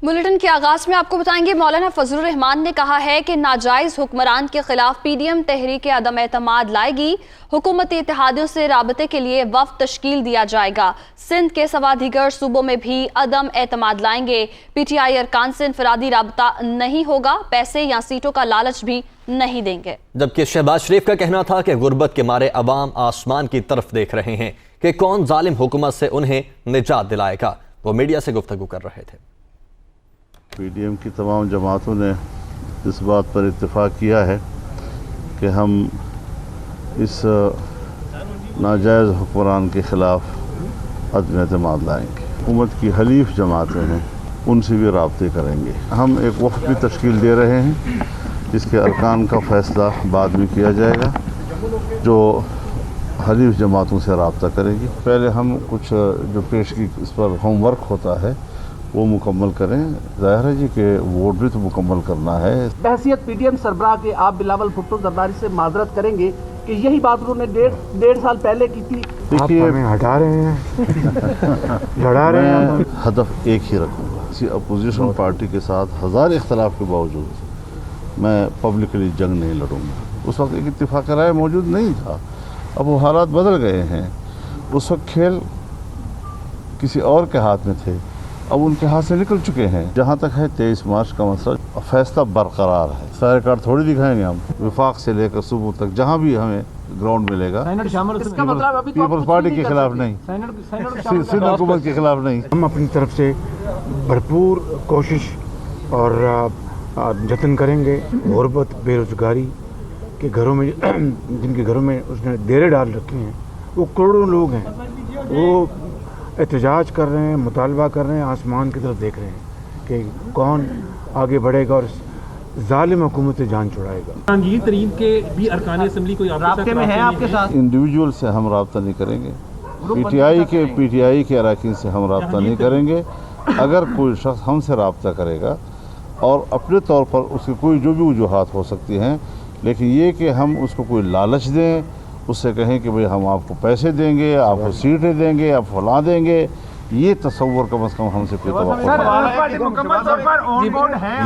Bulletin کے آغاز میں آپ کو بتائیں گے مولانا فضل الرحمان نے کہا ہے کہ ناجائز حکمران کے خلاف پی ڈی ایم تحریک عدم اعتماد لائے گی. حکومتی اتحادیوں سے رابطے کے لیے وفد تشکیل دیا جائے گا. سندھ کے سوا دیگر صوبوں میں بھی عدم اعتماد لائیں گے. پی ٹی آئی ارکان سے انفرادی رابطہ نہیں ہوگا. پیسے یا سیٹوں کا لالچ بھی نہیں دیں گے. جبکہ شہباز شریف کا کہنا تھا کہ غربت کے مارے عوام آسمان کی طرف دیکھ رہے ہیں کہ کون ظالم حکومت سے انہیں نجات دلائے گا. وہ میڈیا سے گفتگو کر رہے تھے. پی ڈی ایم کی تمام جماعتوں نے اس بات پر اتفاق کیا ہے کہ ہم اس ناجائز حکمران کے خلاف عدم اعتماد لائیں گے. حکومت کی حلیف جماعتیں ہیں ان سے بھی رابطے کریں گے. ہم ایک وفد بھی تشکیل دے رہے ہیں جس کے ارکان کا فیصلہ بعد میں کیا جائے گا جو حلیف جماعتوں سے رابطہ کرے گی. پہلے ہم کچھ جو پیشگی اس پر ہوم ورک ہوتا ہے وہ مکمل کریں. ظاہر ہے جی کہ ووٹ بھی تو مکمل کرنا ہے. بحیثیت پی ڈی ایم سربراہ کے آپ بلاول بھٹو زرداری سے معذرت کریں گے کہ یہی بات انہوں نے ڈیڑھ سال پہلے کی تھی. دیکھیے ہٹا رہے ہیں لڑا رہے ہیں. میں ہدف ایک ہی رکھوں گا. کسی اپوزیشن پارٹی کے ساتھ ہزار اختلاف کے باوجود میں پبلکلی جنگ نہیں لڑوں گا. اس وقت ایک اتفاق رائے موجود نہیں تھا. اب وہ حالات بدل گئے ہیں. اس وقت کھیل کسی اور کے ہاتھ میں تھے, اب ان کے ہاتھ سے نکل چکے ہیں. جہاں تک ہے 23 مارچ کا مسئلہ, فیصلہ برقرار ہے. سارے کارڈ تھوڑی دکھائیں گے ہم. وفاق سے لے کر صوبوں تک جہاں بھی ہمیں گراؤنڈ ملے گا. پیپلز پارٹی کے خلاف نہیں, سندھ حکومت کے خلاف نہیں. ہم اپنی طرف سے بھرپور کوشش اور جتن کریں گے. غربت, بے روزگاری کے گھروں میں جن کے گھروں میں اس نے ڈیرے ڈال رکھے ہیں وہ کروڑوں لوگ ہیں. وہ احتجاج کر رہے ہیں, مطالبہ کر رہے ہیں, آسمان کی طرف دیکھ رہے ہیں کہ کون آگے بڑھے گا اور ظالم حکومت سے جان چھڑائے گا. جہانگیر ترین کے بھی ارکان اسمبلی کوئی رابطے میں ہیں آپ کے ساتھ؟ انڈیویجول سے ہم رابطہ نہیں کریں گے. پی ٹی آئی کے اراکین سے ہم رابطہ نہیں کریں گے. اگر کوئی شخص ہم سے رابطہ کرے گا اور اپنے طور پر اس کی کوئی جو بھی وجوہات ہو سکتی ہیں, لیکن یہ کہ ہم اس کو کوئی لالچ دیں, اس سے کہیں کہ بھئی ہم آپ کو پیسے دیں گے, آپ کو سیٹیں دیں گے, آپ فلاں دیں گے, یہ تصور کم از کم ہم سے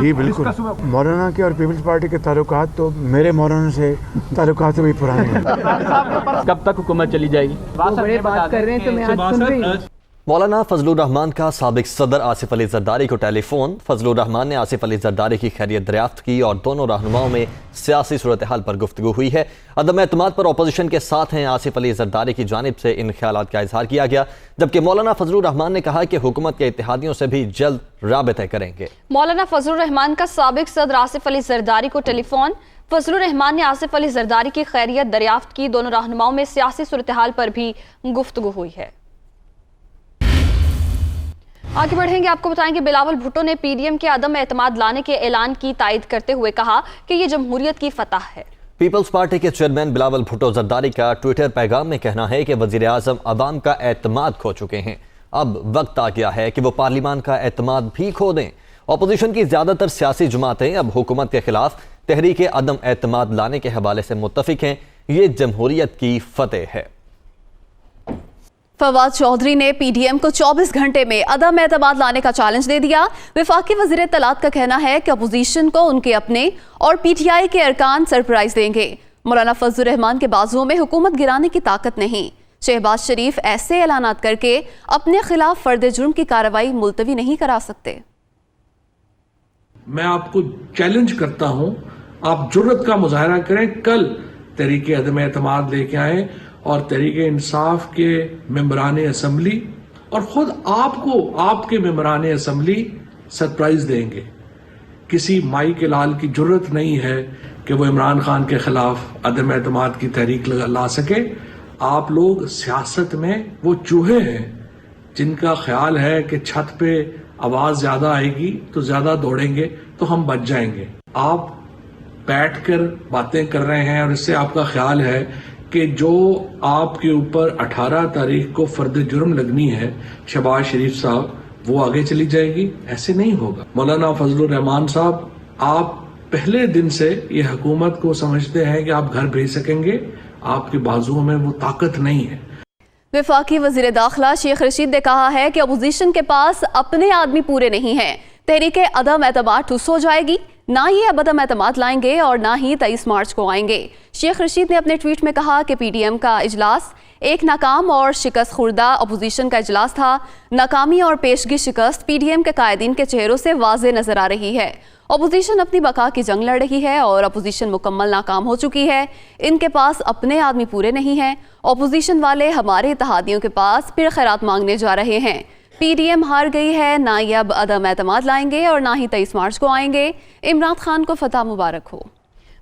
جی بالکل. مولانا کے اور پیپلز پارٹی کے تعلقات تو میرے مولانا سے تعلقات سے بھی پرانے ہیں. کب تک حکومت چلی جائے گی؟ بڑے بات کر رہے ہیں تو میں آج سن رہی ہوں. مولانا فضل الرحمان کا سابق صدر آصف علی زرداری کو ٹیلی فون. فضل الرحمان نے آصف علی زرداری کی خیریت دریافت کی اور دونوں رہنماؤں میں سیاسی صورتحال پر گفتگو ہوئی ہے. عدم اعتماد پر اپوزیشن کے ساتھ ہیں آصف علی زرداری کی جانب سے ان خیالات کا اظہار کیا گیا, جبکہ مولانا فضل الرحمان نے کہا کہ حکومت کے اتحادیوں سے بھی جلد رابطے کریں گے. مولانا فضل الرحمان کا سابق صدر آصف علی زرداری کو ٹیلی فون. فضل الرحمان نے آصف علی زرداری کی خیریت دریافت کی. دونوں رہنماؤں میں سیاسی صورتحال پر بھی گفتگو ہوئی ہے. آگے بڑھیں گے, آپ کو بتائیں کہ بلاول بھٹو نے پی ڈی ایم کے عدم اعتماد لانے کے اعلان کی تائید کرتے ہوئے کہا کہ یہ جمہوریت کی فتح ہے. پیپلز پارٹی کے چیئرمین بلاول بھٹو زرداری کا ٹویٹر پیغام میں کہنا ہے کہ وزیر اعظم عوام کا اعتماد کھو چکے ہیں. اب وقت آ گیا ہے کہ وہ پارلیمان کا اعتماد بھی کھو دیں. اپوزیشن کی زیادہ تر سیاسی جماعتیں اب حکومت کے خلاف تحریک عدم اعتماد لانے کے حوالے سے متفق ہیں. یہ جمہوریت کی فتح ہے. فواد چودھری نے پی ڈی ایم کو 24 گھنٹے میں عدم اعتماد لانے کا چیلنج دے دیا. وفاقی وزیر اطلاعات کا کہنا ہے کہ اپوزیشن کو ان کے اپنے اور پی ٹی آئی کے ارکان سرپرائز دیں گے. مولانا فضل الرحمان کے بازوؤں میں حکومت گرانے کی طاقت نہیں. شہباز شریف ایسے اعلانات کر کے اپنے خلاف فرد جرم کی کارروائی ملتوی نہیں کرا سکتے. میں آپ کو چیلنج کرتا ہوں, آپ جرت کا مظاہرہ کریں, کل تحریک عدم اعتماد لے کے آئیں اور تحریک انصاف کے ممبران اسمبلی اور خود آپ کو آپ کے ممبران اسمبلی سرپرائز دیں گے. کسی مائی کے لال کی جرت نہیں ہے کہ وہ عمران خان کے خلاف عدم اعتماد کی تحریک لا سکے. آپ لوگ سیاست میں وہ چوہے ہیں جن کا خیال ہے کہ چھت پہ آواز زیادہ آئے گی تو زیادہ دوڑیں گے تو ہم بچ جائیں گے. آپ بیٹھ کر باتیں کر رہے ہیں اور اس سے آپ کا خیال ہے کہ جو آپ کے اوپر 18 تاریخ کو فرد جرم لگنی ہے شہباز شریف صاحب, وہ آگے چلی جائے گی. ایسے نہیں ہوگا. مولانا فضل الرحمان صاحب, آپ پہلے دن سے یہ حکومت کو سمجھتے ہیں کہ آپ گھر بھیج سکیں گے. آپ کے بازوؤں میں وہ طاقت نہیں ہے. وفاقی وزیر داخلہ شیخ رشید نے کہا ہے کہ اپوزیشن کے پاس اپنے آدمی پورے نہیں ہیں. तहरीक अदम एतमाद ठुस हो जाएगी। ना ये अब अदम एतमाद लाएंगे और ना ही 23 मार्च को आएंगे। शेख रशीद ने अपने ट्वीट में कहा कि PDM का इजलास एक नाकाम और शिकस्त खुर्दा अपोजिशन का इजलास था। नाकामी और पेशगी शिकस्त PDM के कायदीन के चेहरों से वाज़े नजर आ रही है। अपोजिशन अपनी बका की जंग लड़ रही है और अपोजिशन मुकम्मल नाकाम हो चुकी है। इनके पास अपने आदमी पूरे नहीं हैं। अपोजिशन वाले हमारे इत्तेहादियों के पास फिर खैरात मांगने जा रहे हैं। PDM हार गई है, ना ये अब अदम एतमाद लाएंगे और ना ही 23 मार्च को आएंगे। इमरान खान को फतह मुबारक हो।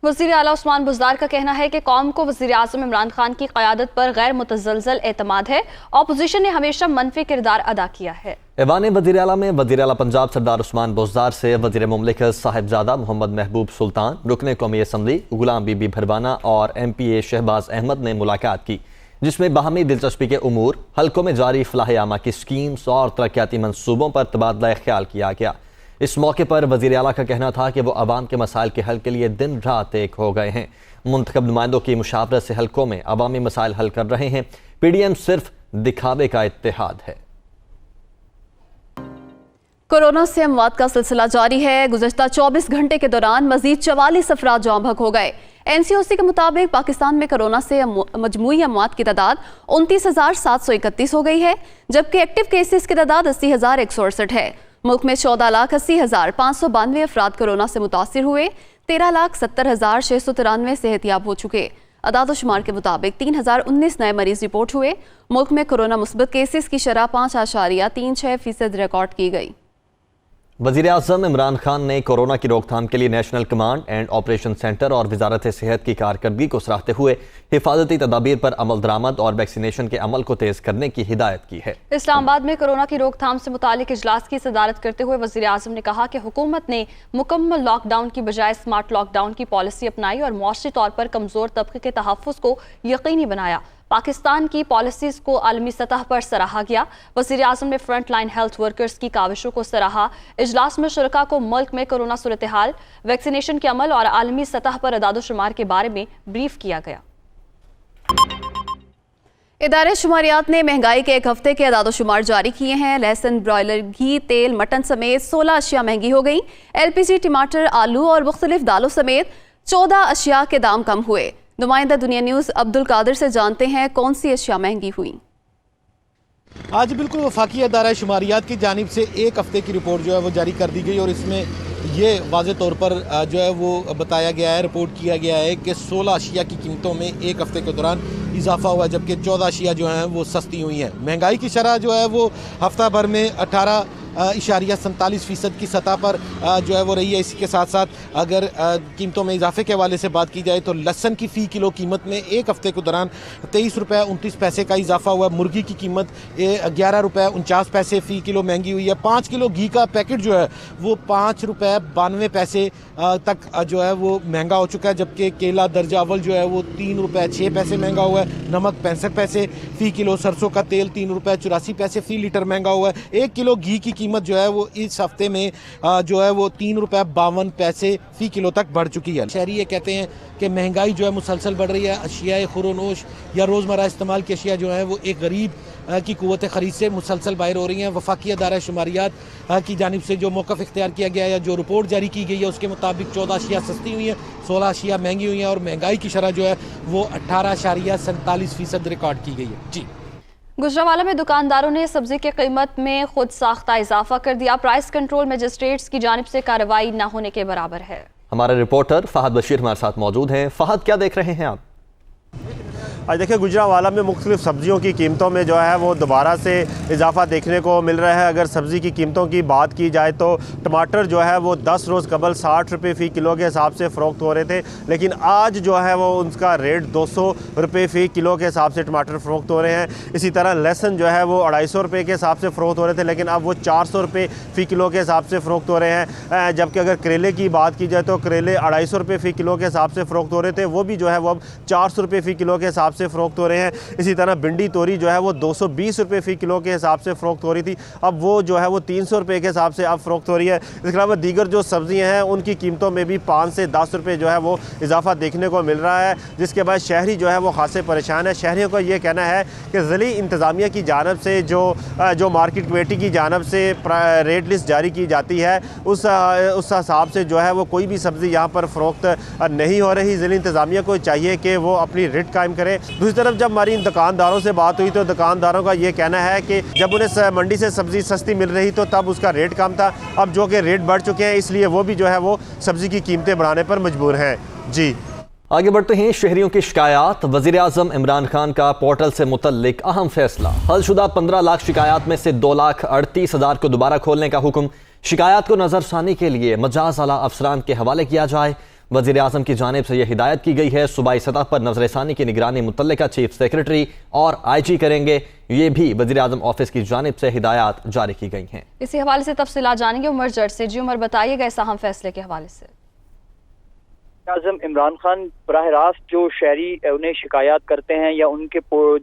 वज़ीर आला उस्मान बुज़दार का कहना है कि कौम को वज़ीर आज़म इमरान खान की क़यादत पर गैर मुतज़लज़ल एतमाद है। अपोजिशन ने हमेशा मनफी किरदार अदा किया है। ऐवान वज़ीर आला में वज़ीर आला पंजाब सरदार उस्मान बुज़दार से वज़ीर मुमलिकत साहिबजादा मोहम्मद महबूब सुल्तान, रुकन कौमी असम्बली गुलाम बीबी भरवाना और MPA शहबाज अहमद ने मुलाकात की, जिसमें बाहमी दिलचस्पी के उमूर, हल्कों में जारी फलाह आमा की स्कीम्स और तरक्याती मंसूबों पर तबादला ख्याल किया गया। इस मौके पर वज़ीर आला का कहना था कि वो अवाम के मसाइल के हल के लिए दिन रात एक हो गए हैं। मुंतखब नुमाइंदों की मुशावरत से हल्कों में अवामी मसाइल हल कर रहे हैं। PDM सिर्फ दिखावे का इत्तेहाद है। कोरोना से अमवात का सिलसिला जारी है। गुज़श्ता 24 घंटे के दौरान मजीद 44 अफराद जाँ बहक हो गए। NCOC के मुताबिक पाकिस्तान में कोरोना से मजमूई अमवात की तादाद 29,731 हो गई है, जबकि एक्टिव केसेस की तादाद 80,168 है। मुल्क में 14,80,592 अफराद कोरोना से मुतासिर हुए। 13,70,693 सेहतियाब हो चुके। अदाद शुमार के मुताबिक 3,019 नए मरीज रिपोर्ट हुए। मुल्क में कोरोना मुस्बत केसेस की शरह 5.36% रिकॉर्ड की गई। वज़ीर आज़म इमरान खान ने कोरोना की रोकथाम के लिए national command and operation centre और वजारत सेहत की कारकर्दगी को सराहते हुए हिफाजती तदाबीर पर अमल दरामद और वैक्सीनेशन के अमल को तेज करने की हिदायत की है। इस्लामाबाद में कोरोना की रोकथाम से मुतालिक इजलास की सदारत करते हुए वज़ीर आज़म ने कहा कि हुकूमत ने मुकम्मल लॉकडाउन की बजाय स्मार्ट लॉकडाउन की पॉलिसी अपनाई और मौसरी तौर पर कमज़ोर तबके के तहफ़्फ़ुज़ को यकीनी बनाया। पाकिस्तान की पॉलिसीज़ को आलमी सतह पर सराहा गया। वज़ीर आज़म ने फ्रंट लाइन हेल्थ वर्कर्स की काविशों को सराहा। इजलास में शुरका को मुल्क में कोरोना सूरत हाल, वैक्सीनेशन के अमल और आलमी सतह पर अदाद-ओ-शुमार के बारे में ब्रीफ किया गया। इदारे शुमारियात ने महंगाई के एक हफ्ते के अदाद-ओ-शुमार जारी किए हैं। लहसुन, ब्रॉयलर, घी, तेल, मटन समेत 16 अशिया महंगी हो गई। LPG, टमाटर, आलू और मुख्तलिफ दालों समेत 14 अशिया के दाम कम हुए। नुमाइंदा दुनिया न्यूज़ अब्दुल कादिर से जानते हैं कौन सी अशिया महंगी हुई। आज बिल्कुल वफाकी अदारा शुमारियात की जानिब से एक हफ्ते की रिपोर्ट जो है वो जारी कर दी गई और इसमें ये वाज़े तौर पर जो है वो बताया गया है, रिपोर्ट किया गया है कि 16 अशिया की कीमतों में एक हफ्ते के दौरान इजाफा हुआ है, जबकि 14 अशिया जो हैं वो सस्ती हुई हैं। महंगाई की शरह जो है वो हफ्ता भर में 18.47% की सतह पर जो है वो रही है। इसी के साथ साथ अगर कीमतों में इजाफे के हवाले से बात की जाए तो लहसुन की फ़ी किलो कीमत में एक हफ्ते के दौरान 23 रुपये 29 पैसे का इजाफा हुआ। मुर्गी की कीमत 11 रुपये 49 पैसे फ़ी किलो महंगी हुई है। 5 किलो घी का पैकेट जो है वो 5 रुपये 92 पैसे तक जो है वो महंगा हो चुका है, जबकि केला दर्जा अव्वल जो है वो 3 रुपये 6 पैसे महंगा हुआ है। नमक 65 पैसे फ़ी किलो, सरसों का तेल 3 रुपये 84 पैसे फ़ी लीटर महंगा हुआ है। 1 किलो घी की कीमत जो है वो इस हफ्ते में जो है वो 3 रुपये 52 पैसे फ़ी किलो तक बढ़ चुकी है। शहरी ये कहते हैं कि महंगाई जो है मुसलसल बढ़ रही है। अशियाए खुरोनोश या रोज़मर्रा इस्तेमाल की अशिया जो है वो एक गरीब की कुव्वत ख़रीद से मुसलसल बाहर हो रही हैं। वफाकी अदारा शुमारियात की जानिब से जो मौक़िफ़ इख्तियार किया गया है या जो रिपोर्ट जारी की गई है उसके मुताबिक 14 अशिया सस्ती हुई हैं, 16 अशिया महंगी हुई हैं और महंगाई की शरह जो है वो 18.47% रिकॉर्ड की गई है। जी, गुजरांवाला में दुकानदारों ने सब्जी की कीमत में खुद साख्ता इजाफा कर दिया। प्राइस कंट्रोल मजिस्ट्रेट्स की जानिब से कार्रवाई न होने के बराबर है। हमारे रिपोर्टर फहद बशीर हमारे साथ मौजूद हैं। फहद, क्या देख रहे हैं आप? आज देखिए गुजरांवाला में मुख्तलिफ सब्जियों की कीमतों में जो है वो दोबारा से इजाफा देखने को मिल रहा है। अगर सब्ज़ी की कीमतों की बात की जाए तो टमाटर जो है वो 10 रोज़ कबल 60 रुपये फ़ी किलो के हिसाब से फ़रोख्त हो रहे थे, लेकिन आज जो है वो उनका रेट 200 रुपये फ़ी किलो के हिसाब से टमाटर फ़रोख्त हो रहे हैं। इसी तरह लहसुन जो है वो 250 रुपये के हिसाब से फ़रोख्त हो रहे थे, लेकिन अब वो 400 रुपये फ़ी किलो के हिसाब से फ़रोख्त हो रहे हैं। जबकि अगर करेले की बात की जाए तो करेले 250 रुपये फ़ी किलो के हिसाब से फ़रोख्त हो रहे थे, वो भी जो है वो अब 400 रुपये फ़ी किलो के हिसाब हिसाब से फ़रोख्त हो रहे हैं। इसी तरह भिंडी तोरी जो है वो 220 रुपये फ़ी किलो के हिसाब से फ़रोख्त हो रही थी, अब वो जो है वो 300 रुपये के हिसाब से अब फ़रोख्त हो रही है। इसके अलावा दीगर जो सब्ज़ियाँ हैं उनकी कीमतों में भी 5 से 10 रुपये जो है वो इजाफा देखने को मिल रहा है, जिसके बाद शहरी जो है वो खासे परेशान है। शहरियों का ये कहना है कि ज़िली इंतज़ामिया की जानिब से जो मार्केट कमेटी की जानिब से रेट लिस्ट जारी की जाती है उस हिसाब से जो है वो कोई भी सब्ज़ी यहाँ पर फ़रोख्त नहीं हो रही। ज़िली इंतज़ामिया को चाहिए कि वो अपनी रेट कायम करे। दूसरी तरफ जब हमारी दुकानदारों से बात हुई तो दुकानदारों का ये कहना है कि जब उन्हें मंडी से सब्ज़ी सस्ती मिल रही तो तब उसका रेट कम था, अब जो कि रेट बढ़ चुके हैं इसलिए वो भी जो है वो सब्ज़ी की कीमतें बढ़ाने पर मजबूर हैं। जी आगे बढ़ते हैं। शहरियों की शिकायत। वज़ीर-ए-आज़म इमरान खान का पोर्टल से मुतल्लिक अहम फैसला। हल शुदा 15 लाख शिकायत में से 2,38,000 को दोबारा खोलने का हुक्म। शिकायत को नज़रसानी के लिए मजाज आला अफसरान के हवाले किया जाए। वज़ीर-ए-आज़म की जानिब से यह हिदायत की गई है। सूबाई सतह पर नज़रसानी की निगरानी मुतल्लिका चीफ सेक्रेटरी और IG करेंगे। ये भी वज़ीर-ए-आज़म ऑफिस की जानिब से हिदायत जारी की गई हैं। इसी हवाले से तफसीलात जानेंगे उमर जट से। जी उमर, बताइएगा इस अहम फैसले के हवाले से। आज़म इमरान खान बराह रास्त जो शहरी उन्हें शिकायत करते हैं या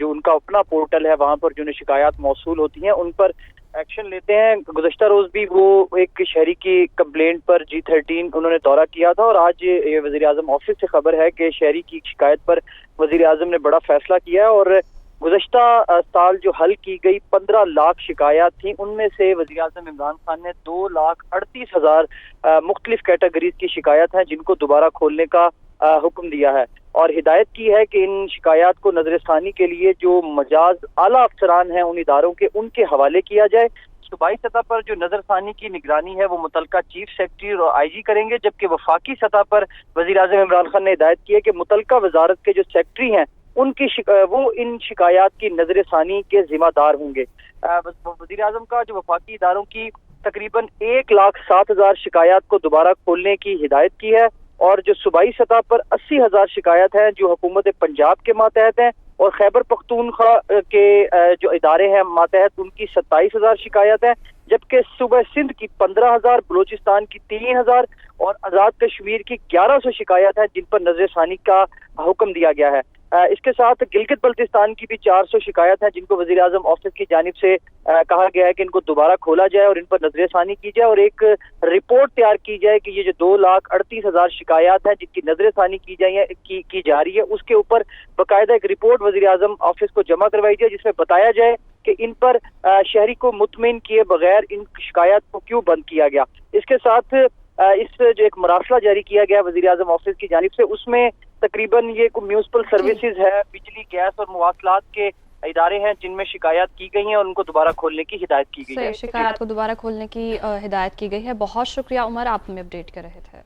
जो उनका अपना पोर्टल है वहाँ पर जो उन्हें शिकायत मौसूल होती हैं उन पर एक्शन लेते हैं। गुज़श्ता रोज़ भी वो एक शहरी की कंप्लेंट पर G13 उन्होंने दौरा किया था और आज ये वज़ीर-ए-आज़म ऑफिस से खबर है कि शहरी की शिकायत पर वज़ीर-ए-आज़म ने बड़ा फैसला किया है और गुज़श्ता साल जो हल की गई 15 लाख शिकायत थी उनमें से वज़ीर-ए-आज़म इमरान खान ने 2,38,000 मुख्तलिफ कैटेगरीज की शिकायत हैं जिनको दोबारा खोलने का हुक्म दिया है और हिदायत की है कि इन शिकायत को नज़रसानी के लिए जो मजाज आला अफसरान हैं उन इदारों के उनके हवाले किया जाए। सूबाई सतह पर जो नज़रसानी की निगरानी है वो मुतलका चीफ सेक्रेटरी और IG करेंगे, जबकि वफाकी सतह पर वज़ीर-ए-आज़म इमरान खान ने हिदायत की है कि मुतलका वजारत के जो सेक्रेटरी हैं वो इन शिकायत की नज़रसानी के जिम्मेदार होंगे। वज़ीर-ए-आज़म का जो वफाकी इदारों की तकरीबन 1,07,000 शिकायत को दोबारा खोलने की हिदायत की है और जो सूबाई सतह पर 80,000 शिकायत हैं जो हुकूमत पंजाब के मातहत हैं और खैबर पख्तूनख्वा के जो इदारे हैं मातहत उनकी 27,000 शिकायत हैं, जबकि सूबा सिंध की 15,000, बलूचिस्तान की 3,000 और आज़ाद कश्मीर की 1,100 शिकायत है जिन पर नज़रसानी का हुक्म दिया गया है। इसके साथ गिलगित बल्तिस्तान की भी 400 शिकायत है जिनको वज़ीर-ए-आज़म ऑफिस की जानिब से कहा गया है कि इनको दोबारा खोला जाए और इन पर नज़रसानी की जाए और एक रिपोर्ट तैयार की जाए कि ये जो 2,38,000 शिकायत है जिनकी नज़रसानी की जा रही है उसके ऊपर बाकायदा एक रिपोर्ट वज़ीर-ए-आज़म ऑफिस को जमा करवाई जाए जिसमें बताया जाए कि इन पर शहरी को मुतमिन किए बगैर इन शिकायत को क्यों बंद किया गया। इसके साथ इस जो एक मरासला जारी किया गया वज़ीर-ए-आज़म ऑफिस की जानिब से उसमें तकरीबन ये म्यूनिसिपल सर्विसेज है, बिजली, गैस और मुवासलात के इदारे हैं जिनमें शिकायत की गई है और उनको दोबारा खोलने की हिदायत की गई है। शिकायत को दोबारा खोलने की हिदायत की गई है। बहुत शुक्रिया उमर, आप हमें अपडेट कर रहे थे।